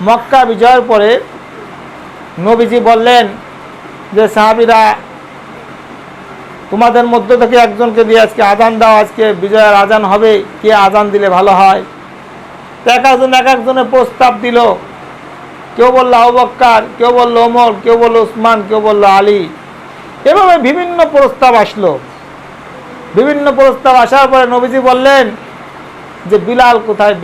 মক্কা বিজয়ের পরে নবীজি বললেন যে সাহাবীরা, তোমাদের মধ্য থেকে একজনকে দিয়ে আজকে আজান দাও, আজকে বিজয়ের আজান হবে, কে আজান দিলে ভালো হয়। এক একজনের প্রস্তাব দিল। কেউ বলল আবু বকর, কেউ বলল ওমর, কেউ বলল উসমান, কেউ বলল আলী। এভাবে বিভিন্ন প্রস্তাব আসলো। বিভিন্ন প্রস্তাব আসার পরে নবীজি বললেন যে বিলাল কোথায়?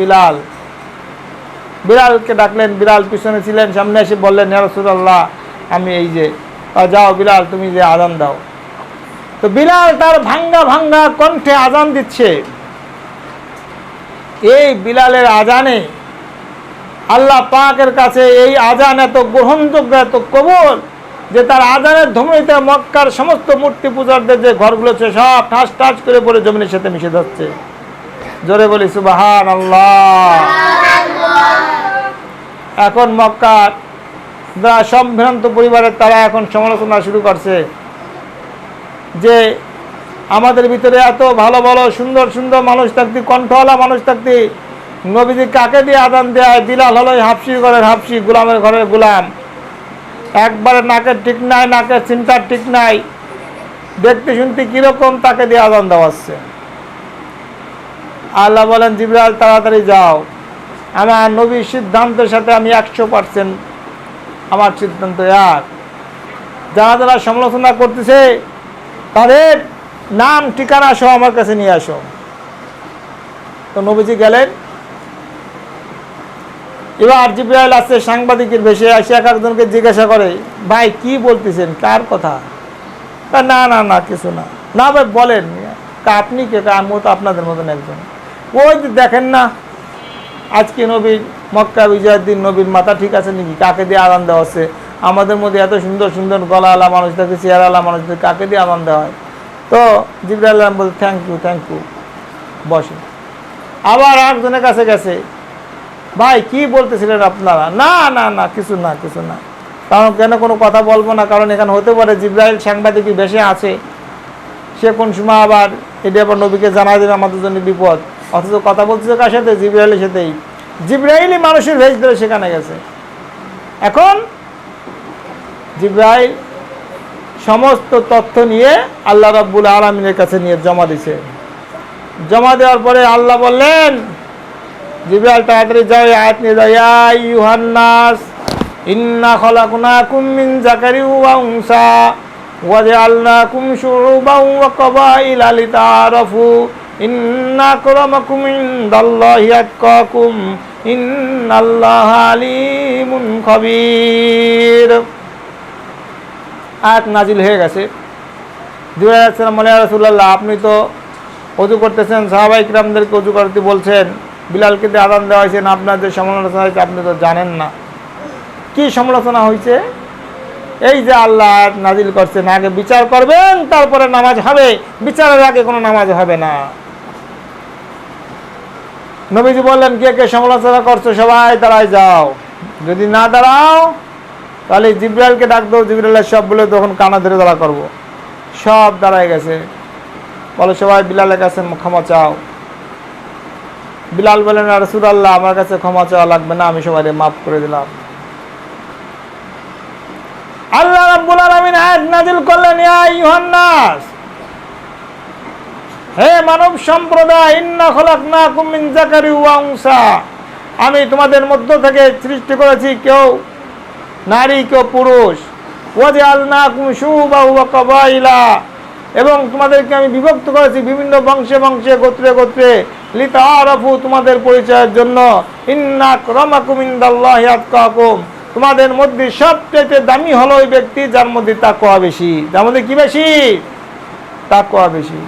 বিলালকে ডাকলেন। বিলাল পিছনে ছিলেন, সামনে এসে বললেন, ইয়া রাসূলুল্লাহ, আমি এই যে। যাও বিলাল, তুমি যে আজান দাও। তো বিলাল তার ভাঙ্গা ভাঙ্গা কণ্ঠে আজান দিচ্ছে। এই বিলালের আজানে আল্লাহ পাকের কাছে এই আজান এত গ্রহণযোগ্য, এত কবুল যে তার আজানের ধ্বনিতে মক্কার সমস্ত মূর্তি পূজারদের যে ঘরগুলো আছে সব ঠাস ঠাস করে পড়ে জমিনের সাথে মিশে যাচ্ছে। জোরে বলি সুবহানাল্লাহ। এখন মক্কার যারা সম্ভ্রান্ত পরিবারের তারা এখন সমালোচনা শুরু করছে যে আমাদের ভিতরে এত ভালো ভালো সুন্দর সুন্দর মানুষ থাকতে, কণ্ঠওয়ালা মানুষ থাকতে, নবীজি কাকে দিয়ে আজান দেয়? বিলাল হলো হাফসি ঘরের হাফসি, গোলামের ঘরের গোলাম। একবারে নাকের ঠিক নাই, নাকের চিন্তার ঠিক নাই, দেখতে শুনতে কিরকম, তাকে দিয়ে আজান দেওয়াচ্ছে। আল্লাহ বলেন, জিবরাইল তাড়াতাড়ি যাও, আমার নবীর সিদ্ধান্তের সাথে আমি 100%, আমার সিদ্ধান্ত এক। যারা যারা সমালোচনা করতেছে তাদের নাম ঠিকানা সহ আমার কাছে নিয়ে আসো। তো নবীজি গেলেন। এবার জিবরাইল আসছে সাংবাদিকের বেশে, এসে এক একজনকে জিজ্ঞাসা করে, ভাই কি বলতেছেন, কার কথা? না না না কিছু না। না ভাই বলেন, আপনি কে? আমি তো আপনাদের মতন একজন। ওই যে দেখেন না, আজকে নবীর মক্কা বিজয়ের দিন নবীর মাথা ঠিক আছে নাকি? কাকে দিয়ে আজান দেওয়া হচ্ছে? আমাদের মধ্যে এত সুন্দর সুন্দর গলাওয়ালা মানুষ থাকে, চেহারাওয়ালা মানুষ থাকে, কাকে দিয়ে আজান দেওয়া হয়? তো জিবরাইল বলতে থ্যাংক ইউ, বসে। আবার একজনের কাছে গেছে, ভাই কি বলতেছিলেন আপনারা? না না না কিছু না। কারণ কেন কোনো কথা বলবো না, কারণ এখানে হতে পারে জিবরাইল সাংবাদিকই বেশি আছে, সে কোন সময় আবার এটা আবার নবীকে জানা দেবে, আমাদের জন্য বিপদ। অথচ কথা বলতেছে কার সাথে? জিবরাইলের সাথেই। জিবরাইলই মানুষের ভেষ ধরে সেখানে গেছে। এখন জিবরাইল সমস্ত তথ্য নিয়ে আল্লাহ রাব্বুল আলামিনের কাছে নিয়ে জমা দিছে। জমা দেওয়ার পরে আল্লাহ বললেন, জিবরাইল তাড়াতাড়ি যাও, আয়াত নিয়ে যাও, ইয়া আইয়ুহান নাস ইন্না খলাকনাকুম মিন যাকারিন ওয়া উনসা ওয়া জাআলনাকুম শুউবান ওয়া ক্বাবাইলা লিতাআরাফু ইন্না আকরামাকুম ইনদাল্লাহি আতকাকুম ইন্নাল্লাহা আলিমুন খাবীর। আয়াত নাজিল হয়ে গেছে। জিবরাইল আলাইহিস সালাম বলেন, ইয়া রাসূলুল্লাহ, আপনি তো ওযু করতেছেন, সাহাবায়ে কিরামদেরকে ওযু করতে বলছেন, বিলালকে দিয়ে আজান দেওয়া হয়েছে, আপনার যে সমালোচনা হয়েছে আপনি তো জানেন না। কি সমালোচনা হয়েছে? এই যে আল্লাহ নাজিল করছেন, আগে বিচার করবেন তারপরে নামাজ হবে, বিচারের আগে কোনো নামাজ হবে না। নবীজি বললেন, কে কে সমালোচনা করছো সবাই দাঁড়ায় যাও, যদি না দাঁড়াও তাহলে জিবরাইলকে ডাক দাও, জিবরাইলের সব বলে তখন কানা ধরে দাঁড়া করবো। সব দাঁড়ায় গেছে, বলো সবাই বিলালের কাছে ক্ষমা চাও। বিলাল বলেন, ইয়া রাসূলুল্লাহ, আমার কাছে ক্ষমা চাওয়া লাগবে না, আমি সবাইকে মাফ করে দিলাম। আল্লাহ রাব্বুল আলামিন আয়াত নাযিল করলেন, ইয়া আইয়ুহান নাস, হে মানব সম্প্রদায়, ইন্না খলাকনাকুম মিন যাকারিন ওয়া উনসা, আমি তোমাদের মধ্য থেকে সৃষ্টি করেছি কেউ নারী কেউ পুরুষ। ওয়া জাআলনাকুম শুউবান ওয়া ক্বাবাইলা, এবং তোমাদেরকে আমি বিভক্ত করেছি বিভিন্ন বংশে বংশে, গোত্রে গোত্রে, লিতাআরাফু, তোমাদের পরিচয়ের জন্য। ইন্না আকরামাকুম ইনদাল্লাহি আতকাকুম, তোমাদের মধ্যে সবচেয়ে দামি হলো ওই ব্যক্তি যার মধ্যে তাকওয়া বেশি। যার মধ্যে কি বেশি? তাকওয়া বেশি।